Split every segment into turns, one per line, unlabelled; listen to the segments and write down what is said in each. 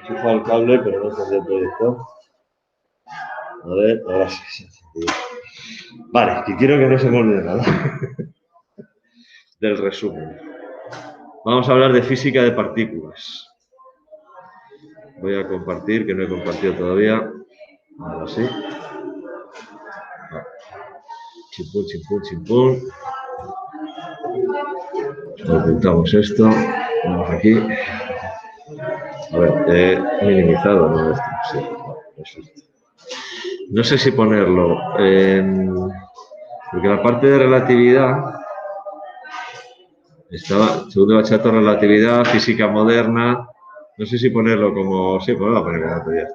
enchufa el cable, pero no enciende el proyector. A ver, ahora sí se ha encendido. Vale, que quiero que no se me olvide nada del resumen. Vamos a hablar de física de partículas. Voy a compartir, que no he compartido todavía. Ahora sí. Chimpún, chimpún, chimpún. Ocultamos esto. Vamos aquí. A ver, he minimizado, ¿no? Esto, sí, perfecto. No sé si ponerlo, porque la parte de relatividad estaba, segundo bachillerato, relatividad, física moderna, no sé si ponerlo como, sí, pues voy a poner como relatividad.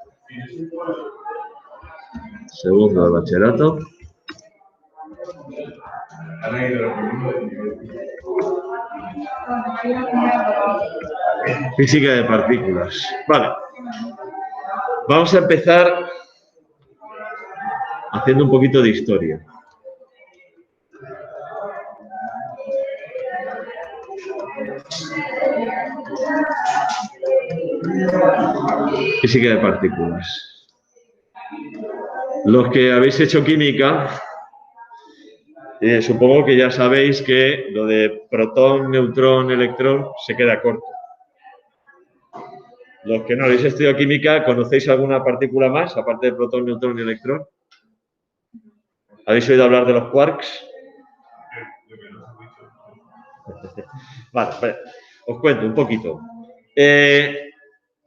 Segundo de bachillerato. Física de partículas. Vale. Vamos a empezar haciendo un poquito de historia. Física de partículas. Los que habéis hecho química, supongo que ya sabéis que lo de protón, neutrón, electrón se queda corto. Los que no habéis estudiado química, ¿conocéis alguna partícula más, aparte de protón, neutrón y electrón? ¿Habéis oído hablar de los quarks? Vale, os cuento un poquito.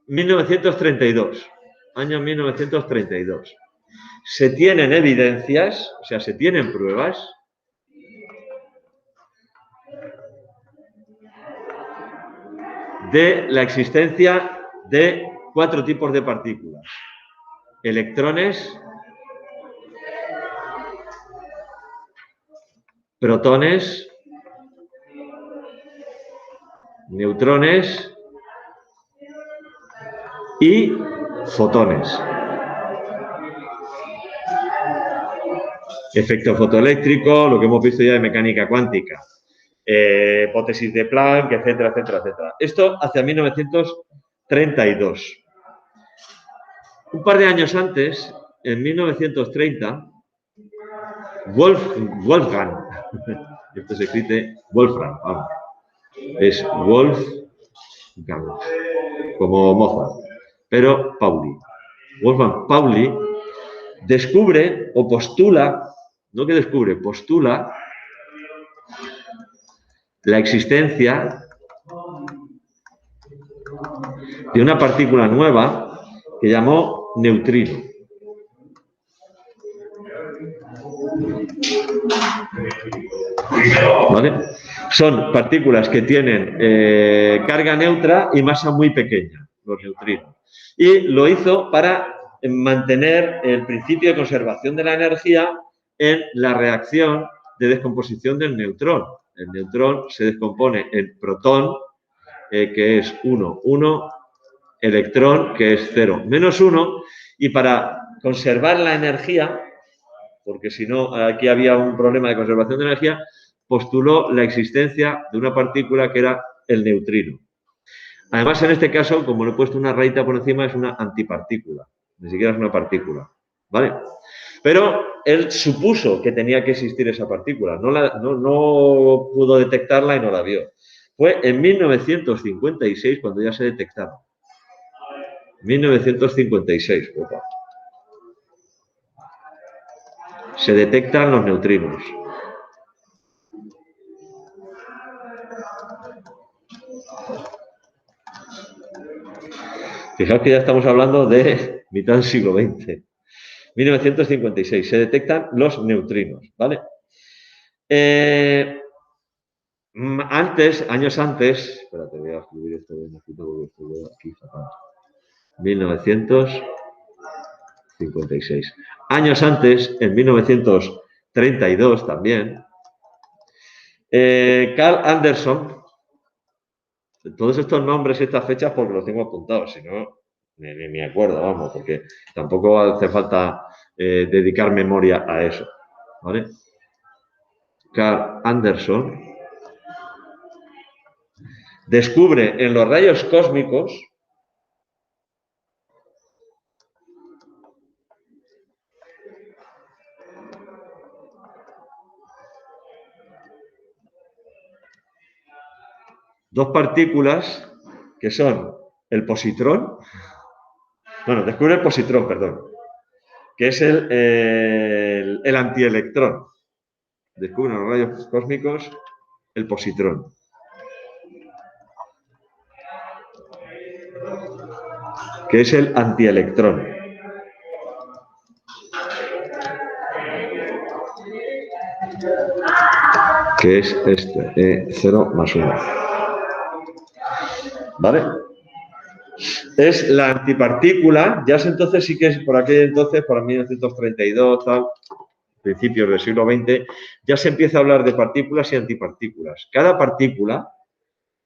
1932, año 1932. Se tienen evidencias, o sea, se tienen pruebas de la existencia de 4 tipos de partículas. Electrones, protones, neutrones y fotones. Efecto fotoeléctrico, lo que hemos visto ya de mecánica cuántica, hipótesis de Planck, etcétera, etcétera, etcétera. Esto hacia 1932. Un par de años antes, en 1930, Wolfgang, esto se escribe Wolfram, vamos, es Wolfgang, como Mozart, pero Pauli. Wolfgang Pauli descubre o postula, no que descubre, postula la existencia de una partícula nueva que llamó neutrino. ¿Vale? Son partículas que tienen carga neutra y masa muy pequeña, los neutrinos. Y lo hizo para mantener el principio de conservación de la energía en la reacción de descomposición del neutrón. El neutrón se descompone en protón, que es 1, 1, electrón, que es 0, menos 1, y para conservar la energía, porque si no, aquí había un problema de conservación de energía, postuló la existencia de una partícula que era el neutrino. Además, en este caso, como le he puesto una rayita por encima, es una antipartícula, ni siquiera es una partícula, ¿vale? Pero él supuso que tenía que existir esa partícula, no pudo detectarla y no la vio. Fue en 1956 cuando ya se detectaron. 1956, opa. Se detectan los neutrinos. Fijaos que ya estamos hablando de mitad del siglo XX. 1956, se detectan los neutrinos, ¿vale? Años antes, espérate, voy a escribir esto bien aquí, porque estoy aquí fatal. 1956. Años antes, en 1932 también, Carl Anderson, todos estos nombres y estas fechas porque los tengo apuntados, si no, ni me acuerdo, vamos, porque tampoco hace falta dedicar memoria a eso, ¿vale? Carl Anderson descubre en los rayos cósmicos dos partículas que son el positrón, bueno, descubre el positrón, perdón, que es el antielectrón. Descubre en los rayos cósmicos el positrón. Que es el antielectrón. Que es este, E0 más 1. ¿Vale? Es la antipartícula, ya es entonces, sí que es por aquel entonces, para 1932, tal, principios del siglo XX, ya se empieza a hablar de partículas y antipartículas. Cada partícula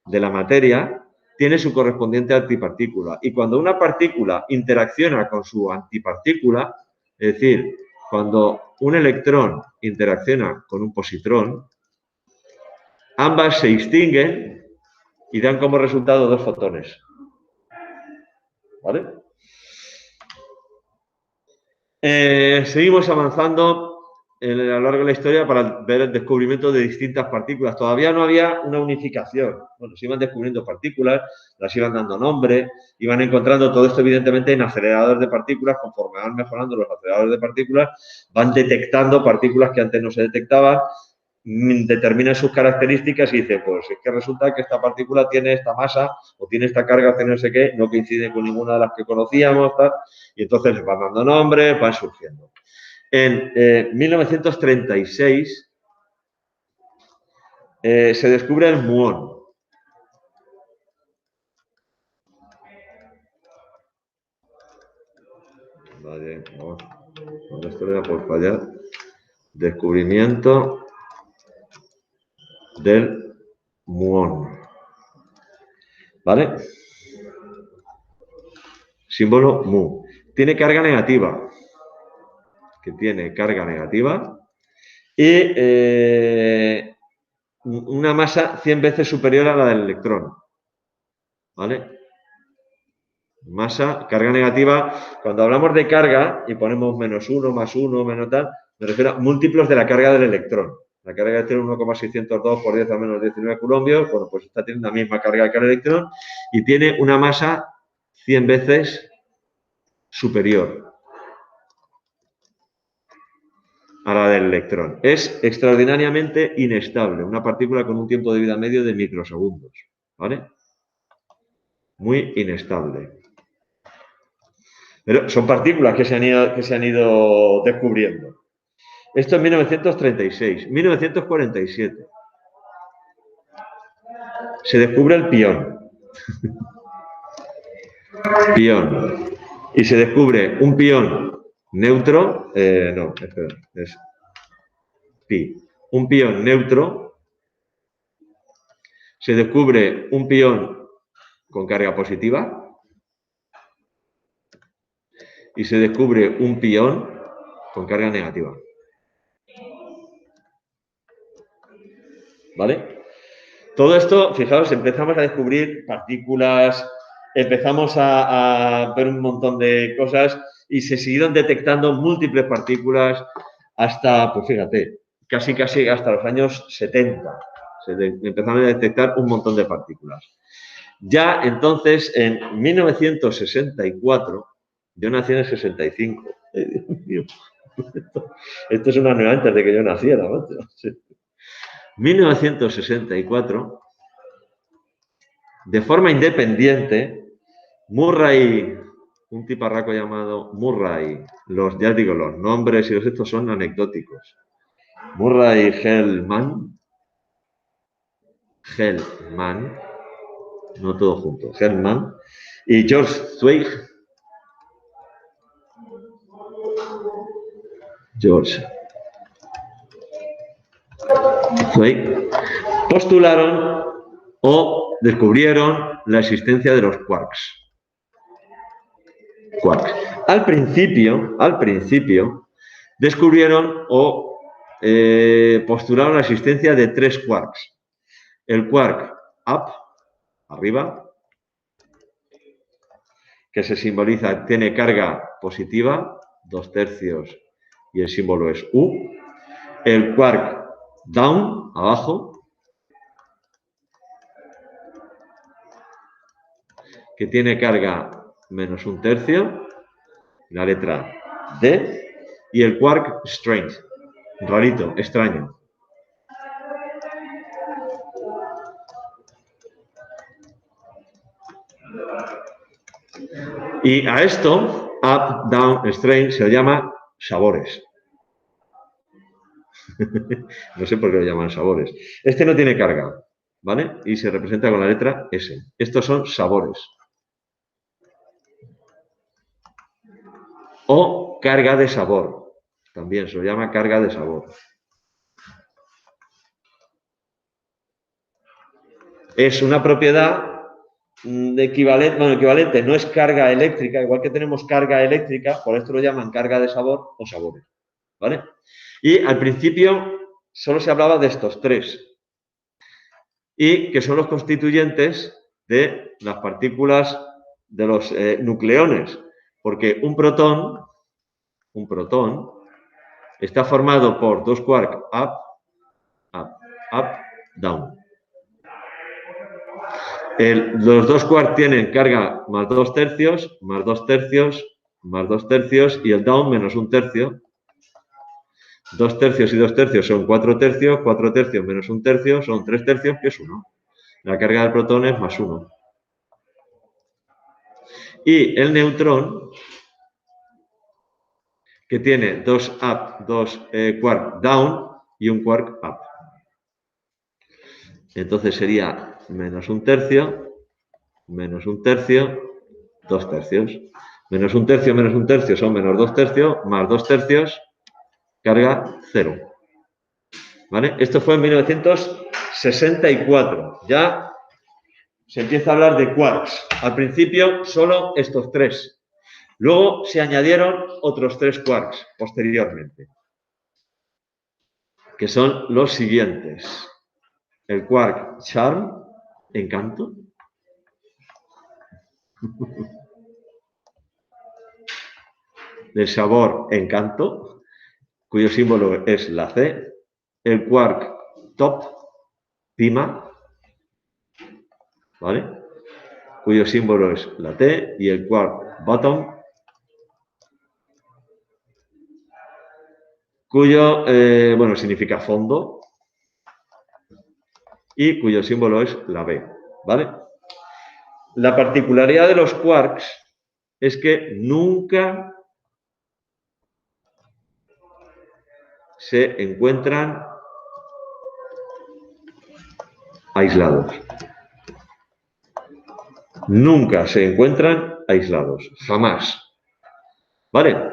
de la materia tiene su correspondiente antipartícula. Y cuando una partícula interacciona con su antipartícula, es decir, cuando un electrón interacciona con un positrón, ambas se extinguen y dan como resultado dos fotones. ¿Vale? Seguimos avanzando a lo largo de la historia para ver el descubrimiento de distintas partículas. Todavía no había una unificación. Bueno, se iban descubriendo partículas, las iban dando nombre, iban encontrando todo esto, evidentemente, en aceleradores de partículas. Conforme van mejorando los aceleradores de partículas, van detectando partículas que antes no se detectaban, determinan sus características y dice, pues es que resulta que esta partícula tiene esta masa o tiene esta carga, tiene no sé qué, no coincide con ninguna de las que conocíamos, tal, y entonces les van dando nombres, van surgiendo. En 1936 se descubre el muón. Vale, vamos. Con esto le voy a por fallar. Descubrimiento del muón. ¿Vale? Símbolo mu. Tiene carga negativa. Que tiene carga negativa. Y una masa 100 veces superior a la del electrón. ¿Vale? Masa, carga negativa. Cuando hablamos de carga y ponemos menos 1, más 1, menos tal, me refiero a múltiplos de la carga del electrón. La carga del electrón 1,602 por 10 a menos 19 coulombios. Bueno, pues esta tiene la misma carga que el electrón y tiene una masa 100 veces superior a la del electrón. Es extraordinariamente inestable, una partícula con un tiempo de vida medio de microsegundos. ¿Vale? Muy inestable. Pero son partículas que se han ido descubriendo. Esto en 1936. 1947. Se descubre el pión. Pión. Y se descubre un pión neutro. No, espera. Es pi. Un pión neutro. Se descubre un pión con carga positiva. Y se descubre un pión con carga negativa. ¿Vale? Todo esto, fijaos, empezamos a descubrir partículas, empezamos a ver un montón de cosas y se siguieron detectando múltiples partículas hasta, pues fíjate, casi hasta los años 70. Se empezaron a detectar un montón de partículas. Ya entonces, en 1964, yo nací en el 65. Dios mío. Esto es un año antes de que yo naciera, ¿no? 1964, de forma independiente, Murray, un tiparraco llamado Murray, los nombres y los estos son anecdóticos. Murray Hellman, no todo junto, Hellman, y George Zweig, postularon o descubrieron la existencia de los quarks. Al principio, descubrieron o postularon la existencia de tres quarks. El quark up, arriba, que se simboliza, tiene carga positiva, 2/3, y el símbolo es U. El quark down, abajo, que tiene carga menos un tercio, la letra D, y el quark strange, rarito, extraño. Y a esto, up, down, strange, se le llama sabores. No sé por qué lo llaman sabores. Este no tiene carga, ¿vale? Y se representa con la letra S. Estos son sabores. O carga de sabor. También se lo llama carga de sabor. Es una propiedad equivalente, bueno, equivalente no es carga eléctrica, igual que tenemos carga eléctrica, por esto lo llaman carga de sabor o sabores, ¿vale? Y al principio solo se hablaba de estos tres, y que son los constituyentes de las partículas de los nucleones, porque un protón está formado por dos quarks up, up, up, down. Los dos quarks tienen carga más 2 tercios, más 2 tercios, más 2 tercios y el down menos 1 tercio. 2 tercios y 2 tercios son 4 tercios, 4 tercios menos 1 tercio son 3 tercios, que es 1. La carga del protón es más 1. Y el neutrón, que tiene 2 up, 2 quark down y un quark up. Entonces sería menos 1 tercio, menos 1 tercio, 2 tercios. Menos 1 tercio son menos 2 tercios, más 2 tercios, carga 0. ¿Vale? Esto fue en 1964. Ya se empieza a hablar de quarks. Al principio solo estos tres. Luego se añadieron otros 3 quarks posteriormente, que son los siguientes. El quark charm, encanto. Del sabor, encanto, cuyo símbolo es la C. El quark top, pima, ¿vale? Cuyo símbolo es la T. Y el quark bottom, cuyo, bueno, significa fondo, y cuyo símbolo es la B, ¿vale? La particularidad de los quarks es que nunca se encuentran aislados. Nunca se encuentran aislados, jamás. ¿Vale?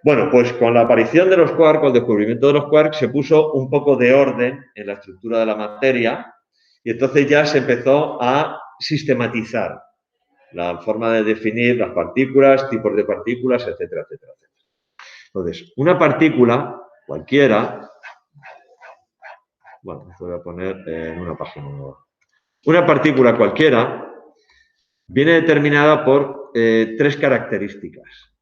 Bueno, pues con la aparición de los quarks, el descubrimiento de los quarks, se puso un poco de orden en la estructura de la materia y entonces ya se empezó a sistematizar la forma de definir las partículas, tipos de partículas, etcétera, etcétera, etcétera. Entonces, una partícula cualquiera, bueno, esto voy a poner en una página nueva. Una partícula cualquiera viene determinada por 3 características.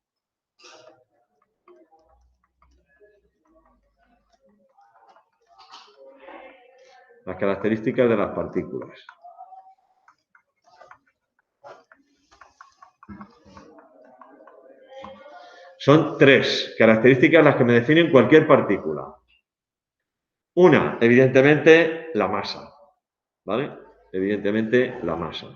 Las características de las partículas. Son 3 características las que me definen cualquier partícula. Una, evidentemente, la masa, ¿vale? Evidentemente, la masa.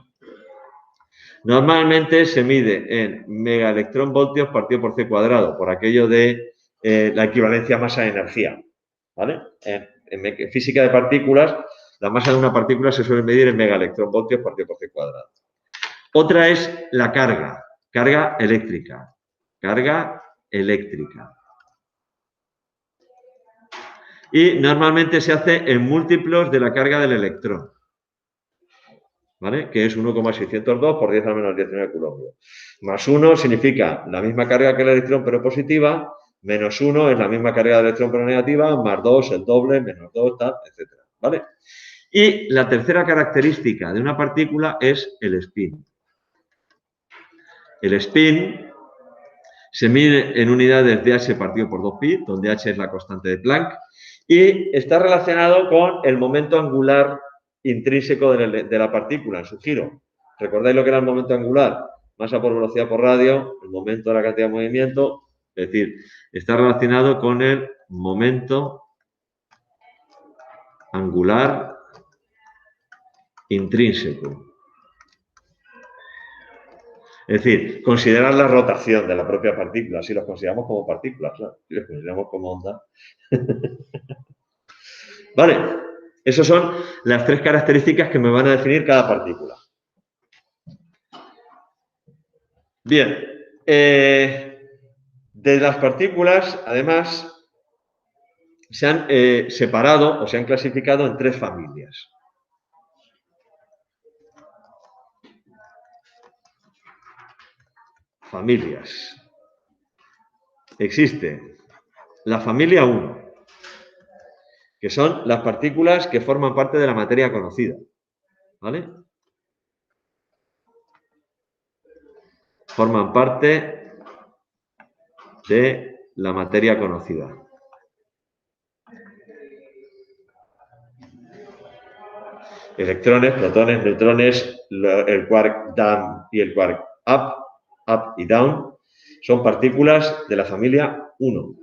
Normalmente se mide en megaelectronvoltios partido por c cuadrado, por aquello de la equivalencia masa-energía, ¿vale? En física de partículas, la masa de una partícula se suele medir en megaelectronvoltios partido por c cuadrado. Otra es la carga, carga eléctrica, carga eléctrica. Y normalmente se hace en múltiplos de la carga del electrón, ¿vale? Que es 1,602 por 10 a la menos 19 coulombs. Más 1 significa la misma carga que el electrón pero positiva, menos 1 es la misma carga del electrón pero negativa, más 2 el doble, menos 2, tal, etc. ¿Vale? Y la tercera característica de una partícula es el spin. El spin se mide en unidades de h partido por 2pi, donde h es la constante de Planck, y está relacionado con el momento angular intrínseco de la partícula en su giro. ¿Recordáis lo que era el momento angular? Masa por velocidad por radio, el momento de la cantidad de movimiento, es decir, está relacionado con el momento angular intrínseco. Es decir, considerar la rotación de la propia partícula, si los consideramos como partículas, claro, si los consideramos como onda. Vale, esas son las tres características que me van a definir cada partícula. Bien, de las partículas, además, se han separado o se han clasificado en tres familias. Familias. Existe la familia 1, que son las partículas que forman parte de la materia conocida. ¿Vale? Forman parte de la materia conocida. Electrones, protones, neutrones, el quark down y el quark up y down, son partículas de la familia 1.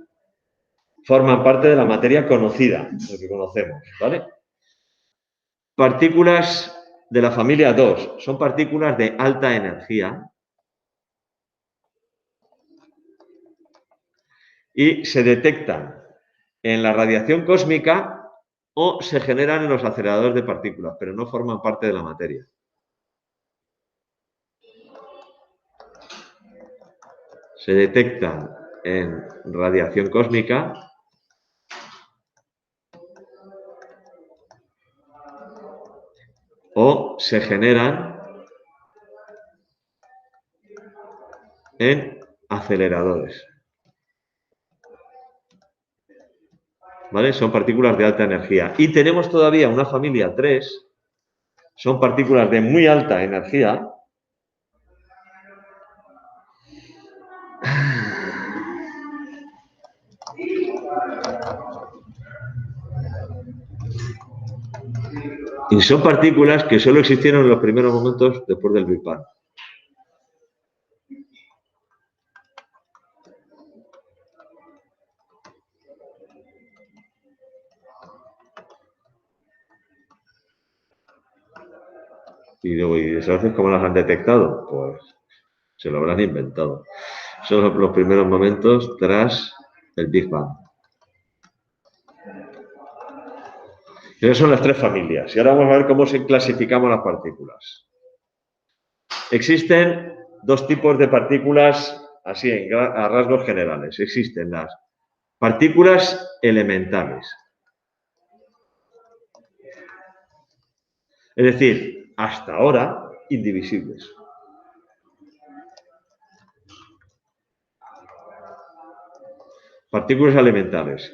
Forman parte de la materia conocida, lo que conocemos, ¿vale? Partículas de la familia 2 son partículas de alta energía y se detectan en la radiación cósmica o se generan en los aceleradores de partículas, pero no forman parte de la materia. Se detectan en radiación cósmica o se generan en aceleradores. ¿Vale? Son partículas de alta energía. Y tenemos todavía una familia 3, son partículas de muy alta energía. Y son partículas que solo existieron en los primeros momentos después del Big Bang. Y digo, ¿y esas veces cómo las han detectado? Pues se lo habrán inventado. Son los primeros momentos tras el Big Bang. Esas son las tres familias. Y ahora vamos a ver cómo se clasificamos las partículas. Existen dos tipos de partículas, así a rasgos generales. Existen las partículas elementales. Es decir, hasta ahora, indivisibles. Partículas elementales.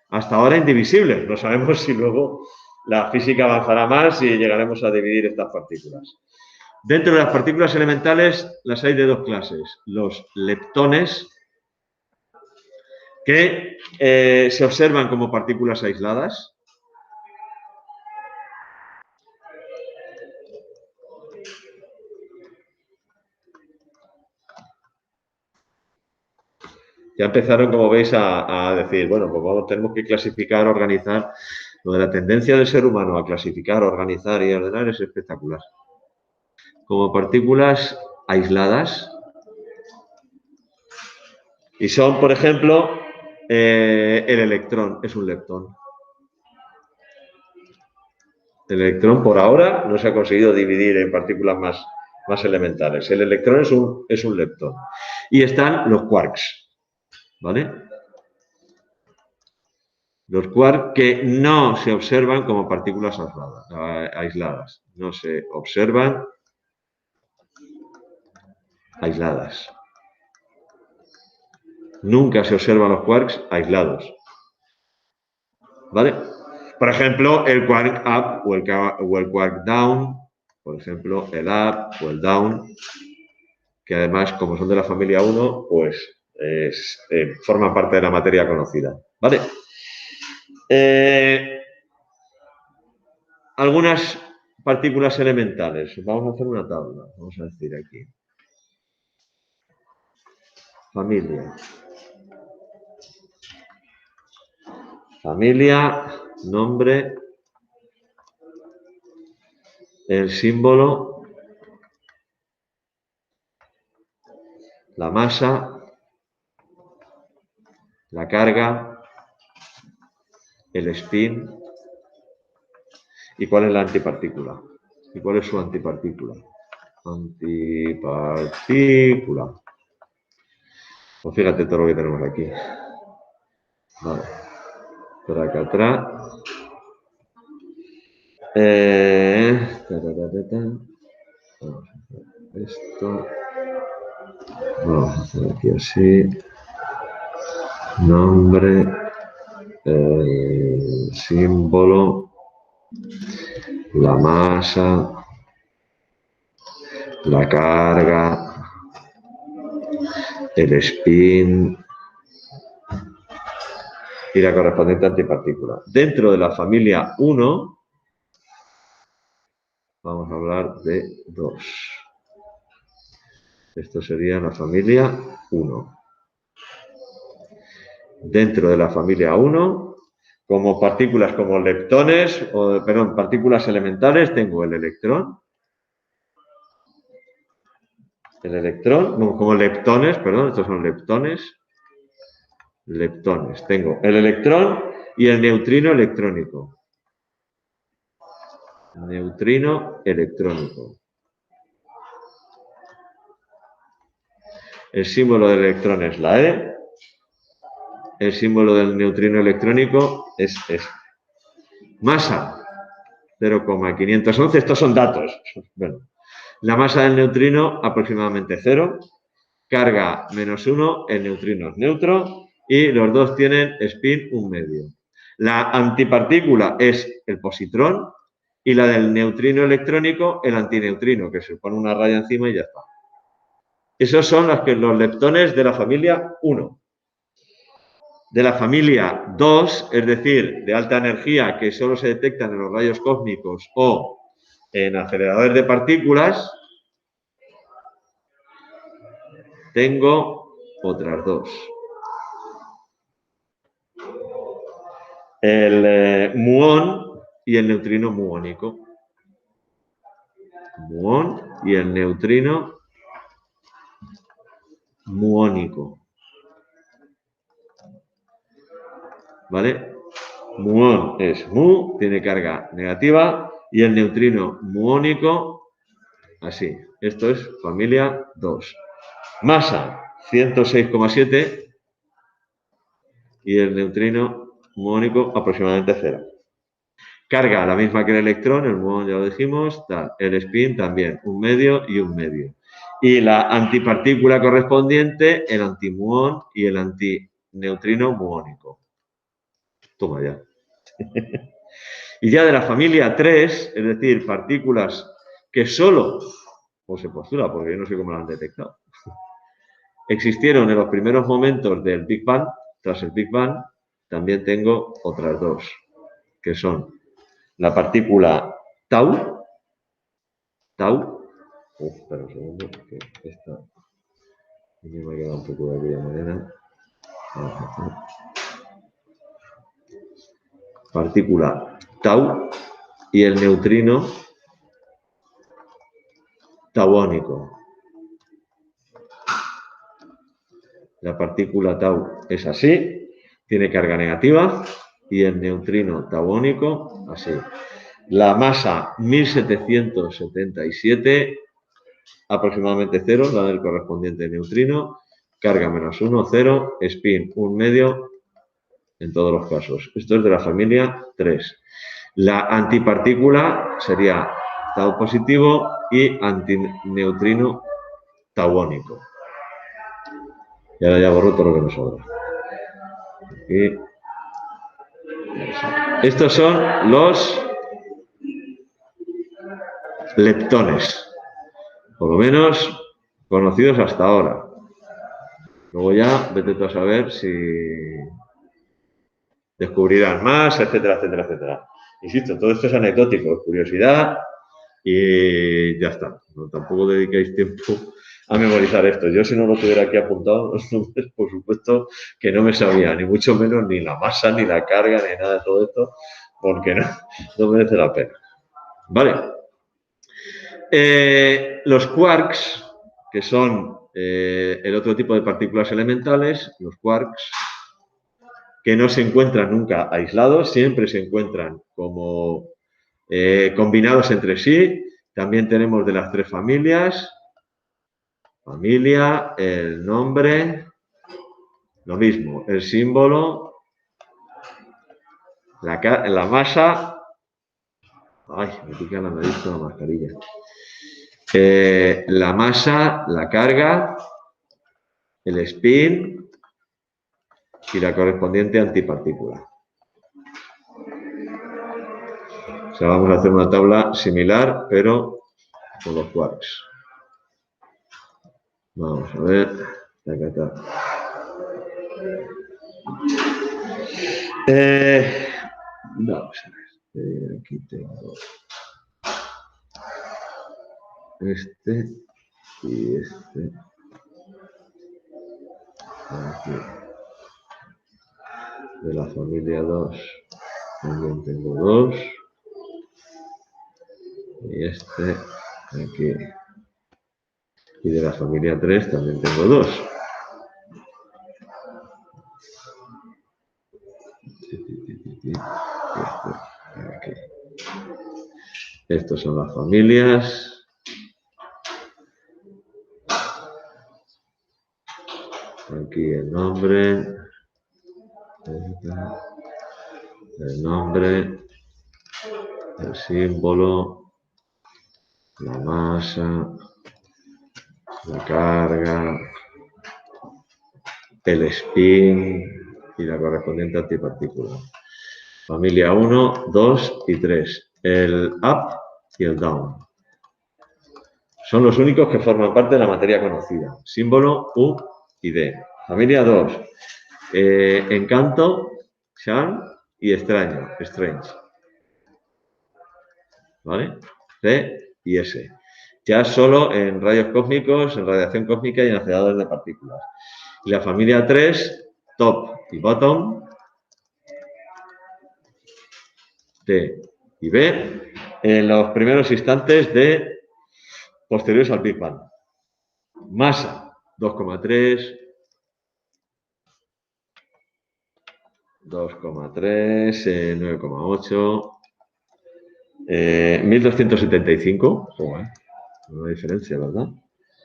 Hasta ahora indivisibles. No sabemos si luego la física avanzará más y llegaremos a dividir estas partículas. Dentro de las partículas elementales las hay de dos clases. Los leptones, que se observan como partículas aisladas. Ya empezaron, como veis, a decir, bueno, pues tenemos que clasificar, organizar. Lo de la tendencia del ser humano a clasificar, organizar y ordenar es espectacular. Como partículas aisladas. Y son, por ejemplo, el electrón es un leptón. El electrón, por ahora, no se ha conseguido dividir en partículas más elementales. El electrón es un leptón. Y están los quarks, ¿vale? Los quarks que no se observan como partículas aisladas. No se observan aisladas. Nunca se observan los quarks aislados. ¿Vale? Por ejemplo, el quark up o el quark down. Por ejemplo, el up o el down. Que además, como son de la familia 1, pues forman parte de la materia conocida. ¿Vale? Algunas partículas elementales. Vamos a hacer una tabla. Vamos a decir aquí. Familia. Familia, nombre, el símbolo, la masa, la carga, el spin y cuál es la antipartícula. ¿Y cuál es su antipartícula? Antipartícula. Pues fíjate todo lo que tenemos aquí. Vale. Por acá atrás. Vamos a hacer esto. Vamos a hacer aquí así. Nombre. El símbolo. La masa. La carga. El spin. Y la correspondiente antipartícula. Dentro de la familia 1, vamos a hablar de 2. Esto sería la familia 1. Dentro de la familia 1, como partículas como leptones, partículas elementales, tengo el electrón. El electrón, como leptones, estos son leptones. Leptones. Tengo el electrón y el neutrino electrónico. Neutrino electrónico. El símbolo del electrón es la E. El símbolo del neutrino electrónico es S. Masa, 0,511. Estos son datos. Bueno, la masa del neutrino aproximadamente 0. Carga -1, el neutrino es neutro. Y los dos tienen spin 1 medio. La antipartícula es el positrón y la del neutrino electrónico el antineutrino, que se pone una raya encima y ya está. Esos son los leptones de la familia 1. De la familia 2, es decir, de alta energía que solo se detectan en los rayos cósmicos o en aceleradores de partículas, tengo otras 2. El muón y el neutrino muónico. Muón y el neutrino muónico. ¿Vale? Muón es mu, tiene carga negativa, y el neutrino muónico, así. Esto es familia 2. Masa, 106,7, y el neutrino muónico aproximadamente 0. Carga, la misma que el electrón, el muón ya lo dijimos, tal. El spin también, 1 medio y 1 medio. Y la antipartícula correspondiente, el antimuón y el antineutrino muónico. Toma ya. Y ya de la familia 3, es decir, partículas que solo, o se postula, porque yo no sé cómo lo han detectado, existieron en los primeros momentos del Big Bang. Tras el Big Bang, también tengo otras 2, que son la partícula tau. Espera un segundo, que esta aquí me ha quedado un poco de aquella manera. Vamos a hacer. Partícula tau y el neutrino tauónico. La partícula tau es así, tiene carga negativa, y el neutrino tauónico así. La masa 1777, aproximadamente 0, la del correspondiente neutrino, carga -1, 0, spin 1 medio en todos los casos. Esto es de la familia 3. La antipartícula sería tau positivo y antineutrino tauónico. Y ahora ya borro todo lo que nos sobra. Aquí. Estos son los leptones, por lo menos conocidos hasta ahora. Luego ya vete tú a saber si descubrirán más, etcétera, etcétera, etcétera. Insisto, todo esto es anecdótico, es curiosidad, y ya está. No, tampoco dediquéis tiempo a memorizar esto. Yo si no lo tuviera aquí apuntado, por supuesto que no me sabía, ni mucho menos ni la masa, ni la carga, ni nada de todo esto, porque no merece la pena. Vale. Los quarks, que son el otro tipo de partículas elementales, los quarks, que no se encuentran nunca aislados, siempre se encuentran como combinados entre sí. También tenemos de las tres familias, familia, el nombre, lo mismo, el símbolo, la masa. Ay, me pica la nariz con la mascarilla. La masa, la carga, el spin y la correspondiente antipartícula. O sea, vamos a hacer una tabla similar, pero con los quarks. Vamos a ver. Vamos a ver. Aquí tengo este y este. Aquí. De la familia 2 también tengo 2. Y este aquí. Y de la familia 3 también tengo 2. Aquí. Estos son las familias. Aquí el nombre. El nombre. El símbolo. La masa. La carga. El spin y la correspondiente antipartícula. Familia 1, 2 y 3. El up y el down. Son los únicos que forman parte de la materia conocida. Símbolo U y D. Familia 2. Encanto, charm y extraño, strange. ¿Vale? C y S. Ya solo en rayos cósmicos, en radiación cósmica y en aceleradores de partículas. Y la familia 3, top y bottom, T y B, en los primeros instantes posteriores al Big Bang. Masa, 2,3, 9,8, 1275, joder, una diferencia, ¿verdad?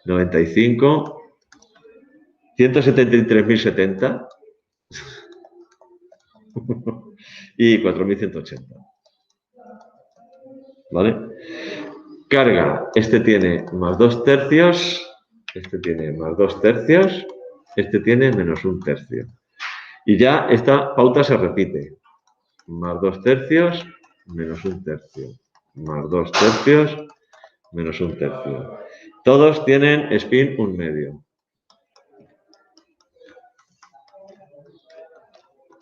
95, 173.070 y 4.180. ¿Vale? Carga, este tiene más 2 tercios, este tiene más 2 tercios, este tiene menos 1 tercio. Y ya esta pauta se repite. Más 2 tercios, menos 1 tercio. Más 2 tercios, menos 1 tercio. Todos tienen spin 1 medio.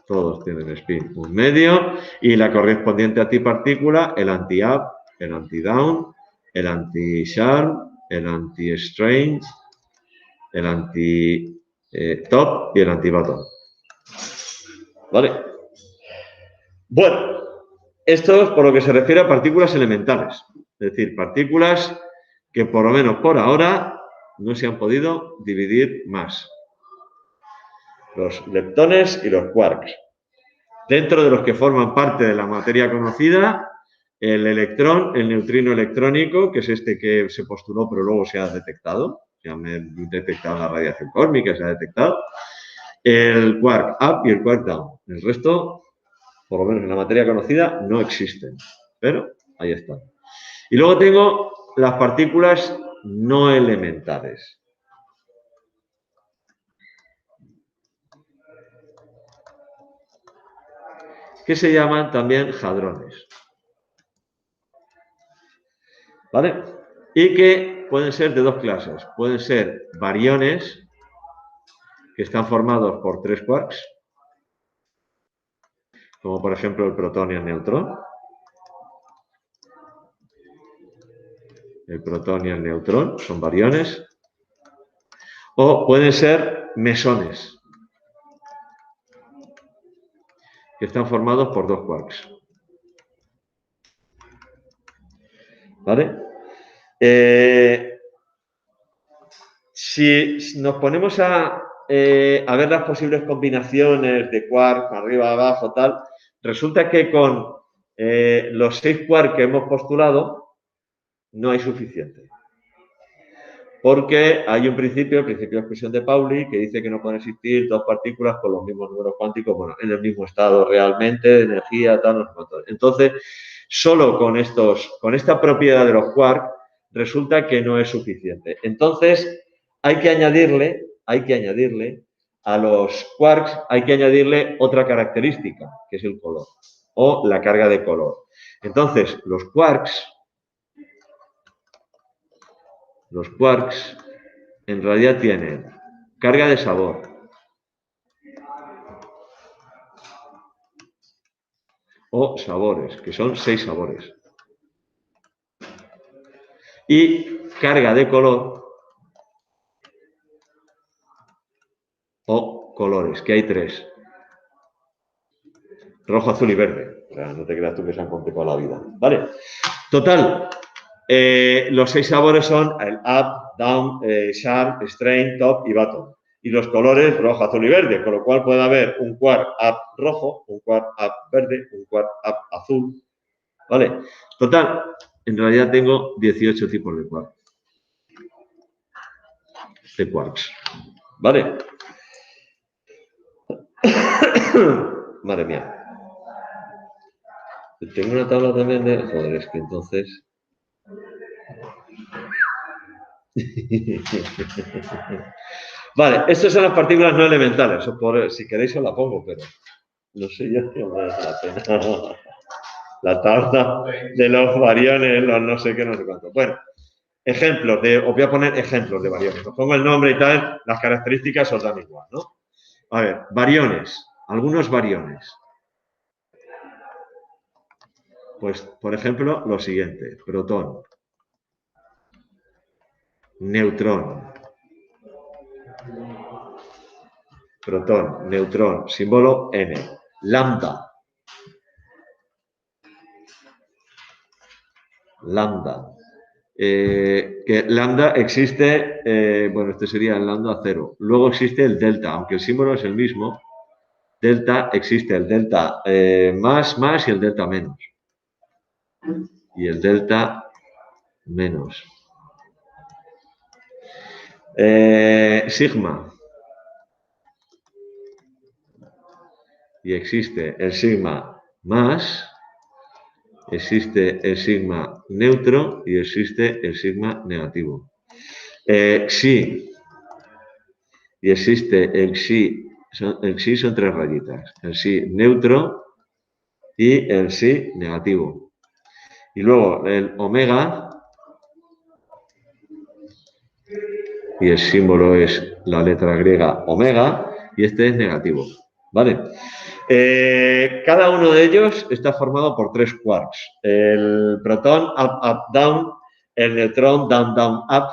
Todos tienen spin 1 medio. Y la correspondiente antipartícula, el anti-up, el anti-down, el anti-sharp, el anti-strange, el anti-top y el anti-bottom. ¿Vale? Bueno, esto es por lo que se refiere a partículas elementales. Es decir, partículas que por lo menos por ahora no se han podido dividir más. Los leptones y los quarks. Dentro de los que forman parte de la materia conocida, el electrón, el neutrino electrónico, que es este que se postuló pero luego se ha detectado, se ha detectado la radiación cósmica, se ha detectado, el quark up y el quark down. El resto, por lo menos en la materia conocida, no existen, pero ahí están. Y luego tengo las partículas no elementales. Que se llaman también hadrones. ¿Vale? Y que pueden ser de dos clases. Pueden ser bariones, que están formados por 3 quarks, como por ejemplo el protón y el neutrón. el protón y el neutrón, son bariones. O pueden ser mesones, que están formados por dos quarks. ¿Vale? Si nos ponemos a ver las posibles combinaciones de quarks, arriba, abajo, tal, resulta que con los 6 quarks que hemos postulado no hay suficiente. Porque hay un principio, el principio de expresión de Pauli, que dice que no pueden existir dos partículas con los mismos números cuánticos, bueno, en el mismo estado realmente, de energía, tal, no sé cuánto. Entonces, solo con esta propiedad de los quarks, resulta que no es suficiente. Entonces, hay que añadirle a los quarks, hay que añadirle otra característica, que es el color, o la carga de color. Entonces, los quarks en realidad tienen carga de sabor, o sabores, que son 6 sabores, y carga de color, o colores, que hay 3. Rojo, azul y verde. O sea, no te creas tú que se han complicado la vida. ¿Vale? Total, los 6 sabores son el up, down, sharp, strain, top y bottom. Y los colores rojo, azul y verde, con lo cual puede haber un quark up rojo, un quark up verde, un quark up azul. ¿Vale? Total, en realidad tengo 18 tipos de quarks. ¿Vale? Madre mía. Tengo una tabla también de... Joder, es que entonces... Vale, estas son las partículas no elementales. Si queréis os la pongo, pero no sé yo si me da la pena. La tabla de los variones, los no sé qué, no sé cuánto. Bueno, os voy a poner ejemplos de variones. Os pongo el nombre y tal, las características os dan igual, ¿no? A ver, variones, algunos variones. Pues, por ejemplo, lo siguiente, protón, neutrón, símbolo N, lambda, que lambda existe, bueno, este sería el lambda 0. Luego existe el delta, aunque el símbolo es el mismo. Delta, existe el delta más y el delta menos. Y el delta menos. Sigma. Y existe el sigma más, existe el sigma neutro y existe el sigma negativo. Xi. Y existe el Xi. El Xi son 3 rayitas. El Xi neutro y el Xi negativo. Y luego el omega, y el símbolo es la letra griega omega, y este es negativo. ¿Vale? Cada uno de ellos está formado por 3 quarks. El protón, up, down, el neutrón, down, up,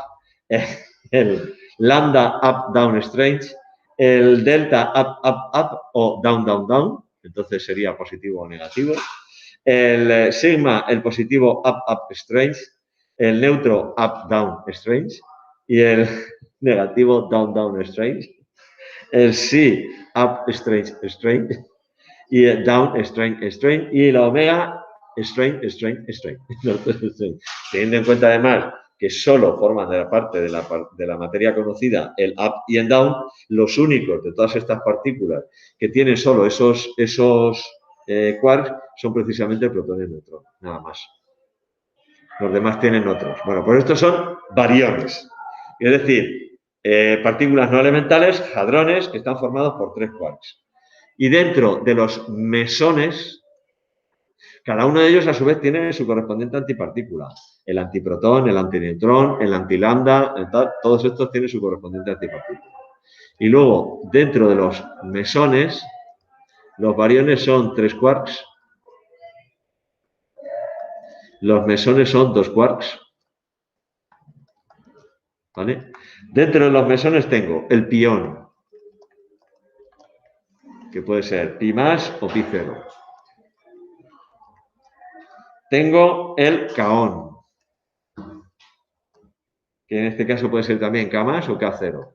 el lambda, up, down, strange, el delta, up, o down, down, entonces sería positivo o negativo. El sigma, el positivo, up, strange, el neutro, up, down, strange, y el negativo, down, strange. El Xi, up, strange, y el down, strain, y la omega, strain. Teniendo en cuenta además que solo forman de la parte de la materia conocida el up y el down, los únicos de todas estas partículas que tienen solo esos quarks son precisamente el protón y el neutrón, nada más. Los demás tienen otros. Bueno, pues estos son variones. Es decir, partículas no elementales, hadrones, que están formados por 3 quarks. Y dentro de los mesones, cada uno de ellos a su vez tiene su correspondiente antipartícula. El antiprotón, el antineutrón, el antilambda, todos estos tienen su correspondiente antipartícula. Y luego, dentro de los mesones, los variones son 3 quarks. Los mesones son 2 quarks. ¿vale? Dentro de los mesones tengo el pión, que puede ser pi más o pi cero. Tengo el caón, que en este caso puede ser también K más o K0.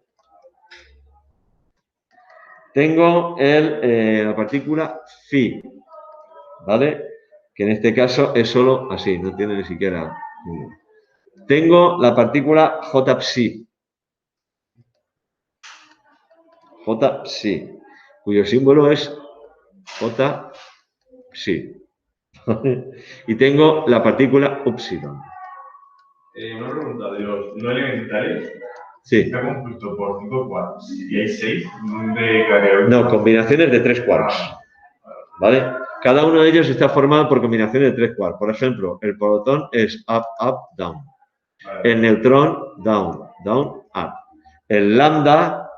Tengo la partícula phi, ¿vale? Que en este caso es solo así, no tiene ni siquiera... Tengo la partícula J psi, J psi, cuyo símbolo es J psi. Y tengo la partícula upsilon.
Una pregunta de los no elementales.
Sí.
Está compuesto por 5 quarks y hay 6 de cada...
No, combinaciones de 3 quarks. ¿Vale? Cada uno de ellos está formado por combinaciones de 3 quarks. Por ejemplo, el protón es up, up, down. El neutrón, down, down, up. El lambda,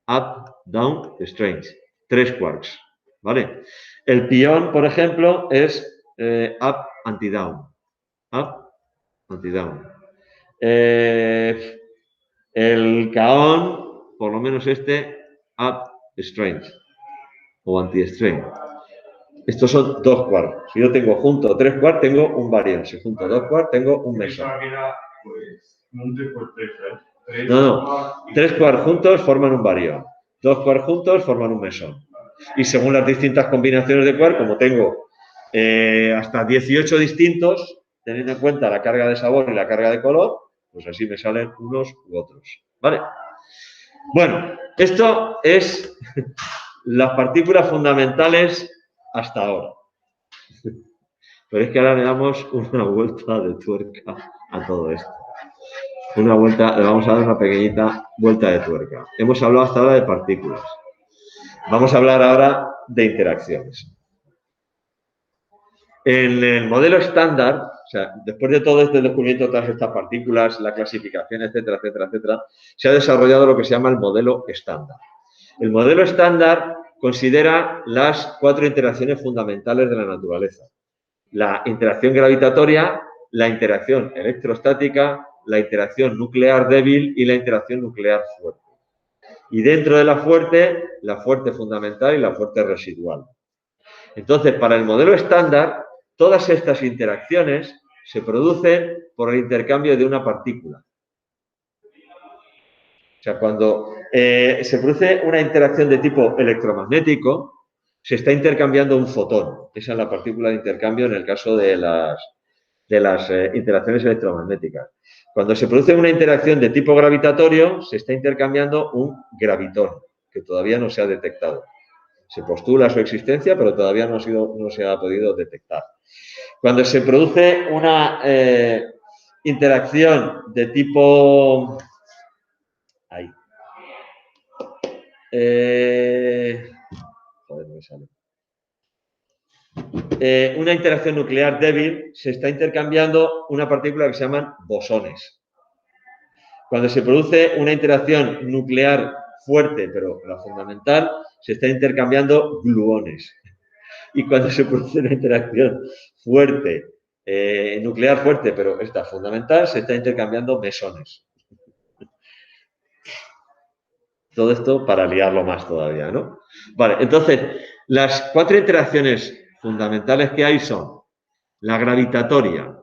up, down, strange. 3 quarks. ¿Vale? El pión, por ejemplo, es up, anti-down. Up, anti-down. El caón, por lo menos este, up, strange. O anti-strange. Estos son 2 quarks. Si yo tengo junto 3 quarks, tengo un barión. Si junto 2 quarks, tengo un mesón. No. 3 quarks juntos forman un barión. 2 quarks juntos forman un mesón. Y según las distintas combinaciones de quarks, como tengo hasta 18 distintos, teniendo en cuenta la carga de sabor y la carga de color, pues así me salen unos u otros. ¿Vale? Bueno, esto es las partículas fundamentales hasta ahora. Pero es que ahora le damos una vuelta de tuerca a todo esto. Le vamos a dar una pequeñita vuelta de tuerca. Hemos hablado hasta ahora de partículas. Vamos a hablar ahora de interacciones. En el modelo estándar, o sea, después de todo este descubrimiento de todas estas partículas, la clasificación, etcétera, etcétera, etcétera, se ha desarrollado lo que se llama el modelo estándar. El modelo estándar considera las 4 interacciones fundamentales de la naturaleza. La interacción gravitatoria, la interacción electrostática, la interacción nuclear débil y la interacción nuclear fuerte. Y dentro de la fuerte fundamental y la fuerte residual. Entonces, para el modelo estándar, todas estas interacciones se producen por el intercambio de una partícula. O sea, cuando se produce una interacción de tipo electromagnético, se está intercambiando un fotón. Esa es la partícula de intercambio en el caso de las interacciones electromagnéticas. Cuando se produce una interacción de tipo gravitatorio, se está intercambiando un gravitón, que todavía no se ha detectado. Se postula su existencia, pero todavía no se ha podido detectar. Cuando se produce una interacción de tipo... joder, no me sale. Una interacción nuclear débil, se está intercambiando una partícula que se llaman bosones. Cuando se produce una interacción nuclear fuerte, pero la fundamental, se está intercambiando gluones. Y cuando se produce una interacción fuerte, nuclear fuerte, pero esta fundamental, se está intercambiando mesones. Todo esto para liarlo más todavía, ¿no? Vale, entonces, las 4 interacciones fundamentales que hay son la gravitatoria.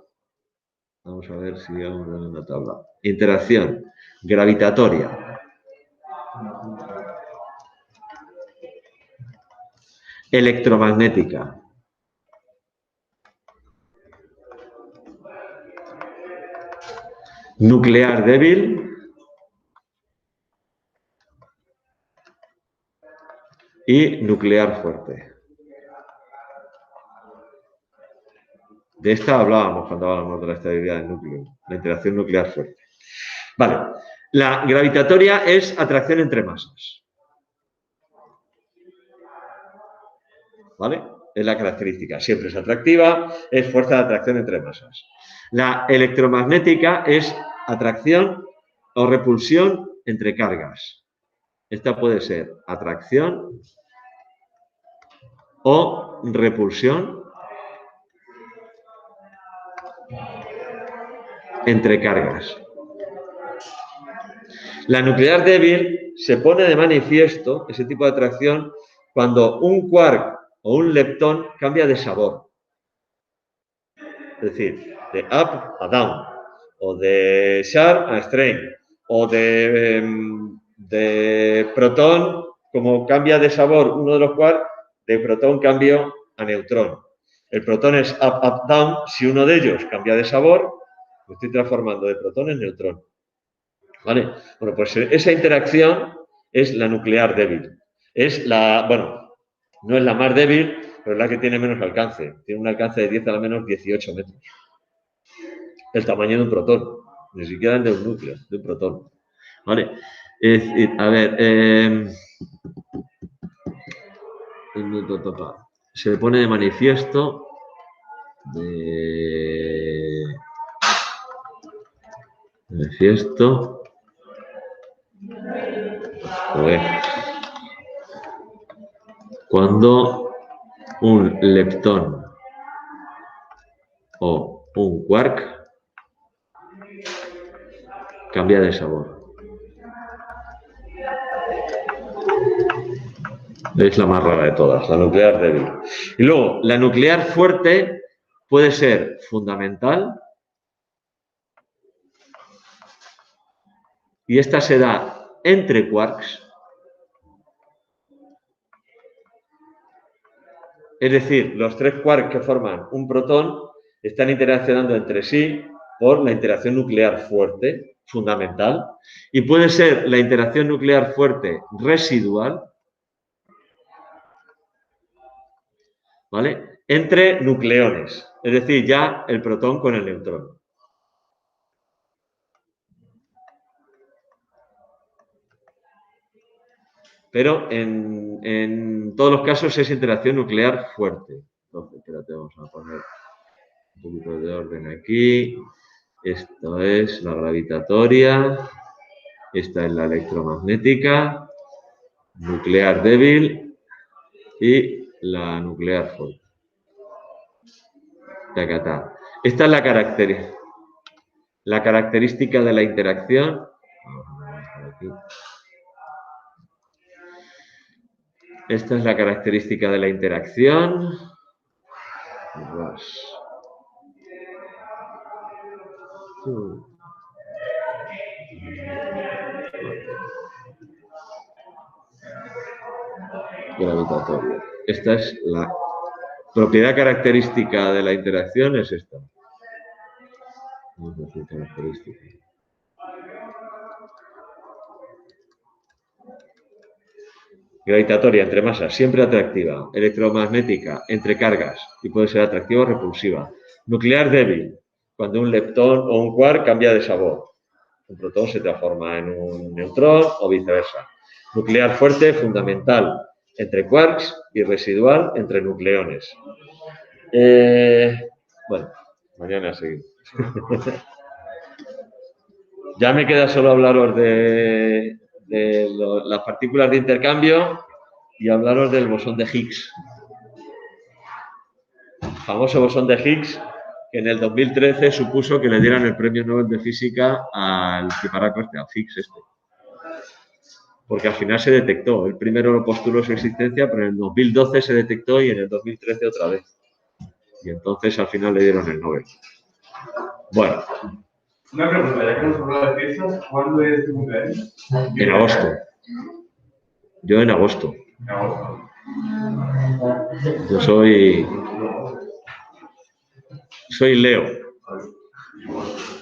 Vamos a ver si vamos a ver en la tabla. Interacción gravitatoria. Electromagnética. Nuclear débil. Y nuclear fuerte. De esta hablábamos cuando hablábamos de la estabilidad del núcleo, la interacción nuclear fuerte. Vale, la gravitatoria es atracción entre masas. ¿Vale? Es la característica, siempre es atractiva, es fuerza de atracción entre masas. La electromagnética es atracción o repulsión entre cargas. Esta puede ser atracción o repulsión entre cargas. La nuclear débil se pone de manifiesto, ese tipo de atracción, cuando un quark o un leptón cambia de sabor. Es decir, de up a down, o de sharp a strain, o de protón, como cambia de sabor uno de los quarks, de protón cambio a neutrón. El protón es up, up, down. Si uno de ellos cambia de sabor, lo estoy transformando de protón en neutrón. ¿Vale? Bueno, pues esa interacción es la nuclear débil. Es la, bueno, no es la más débil, pero es la que tiene menos alcance. Tiene un alcance de 10 a la menos 18 metros. El tamaño de un protón, ni siquiera de un núcleo, de un protón. ¿Vale? A ver, se pone de manifiesto cuando un leptón o un quark cambia de sabor. Es la más rara de todas, la nuclear débil. Y luego, la nuclear fuerte puede ser fundamental y esta se da entre quarks. Es decir, los tres quarks que forman un protón están interaccionando entre sí por la interacción nuclear fuerte, fundamental, y puede ser la interacción nuclear fuerte residual, ¿vale? Entre nucleones, es decir, ya el protón con el neutrón. Pero en todos los casos es interacción nuclear fuerte. Entonces, espérate, vamos a poner un poquito de orden aquí. Esto es la gravitatoria, esta es la electromagnética, nuclear débil y la nuclear fuerte. Tacatá. Esta es la característica de la interacción. Esta es la característica de la interacción. Gravitatoria. Esta es la propiedad característica de la interacción, es esta. Vamos a decir característica. Gravitatoria entre masas, siempre atractiva. Electromagnética, entre cargas, y puede ser atractiva o repulsiva. Nuclear débil, cuando un leptón o un quark cambia de sabor. Un protón se transforma en un neutrón o viceversa. Nuclear fuerte, fundamental, entre quarks, y residual entre nucleones. Bueno, mañana seguimos. Ya me queda solo hablaros de las partículas de intercambio y hablaros del bosón de Higgs. El famoso bosón de Higgs, que en el 2013 supuso que le dieran el premio Nobel de Física al tiparraco al Higgs este. Porque al final se detectó. El primero lo postuló su existencia, pero en el 2012 se detectó y en el 2013 otra vez. Y entonces al final le dieron el Nobel. Bueno.
Una pregunta, ya que hemos hablado de fiestas, ¿cuándo es tu cumpleaños?
En agosto. Yo en agosto.
En agosto.
Yo soy Leo.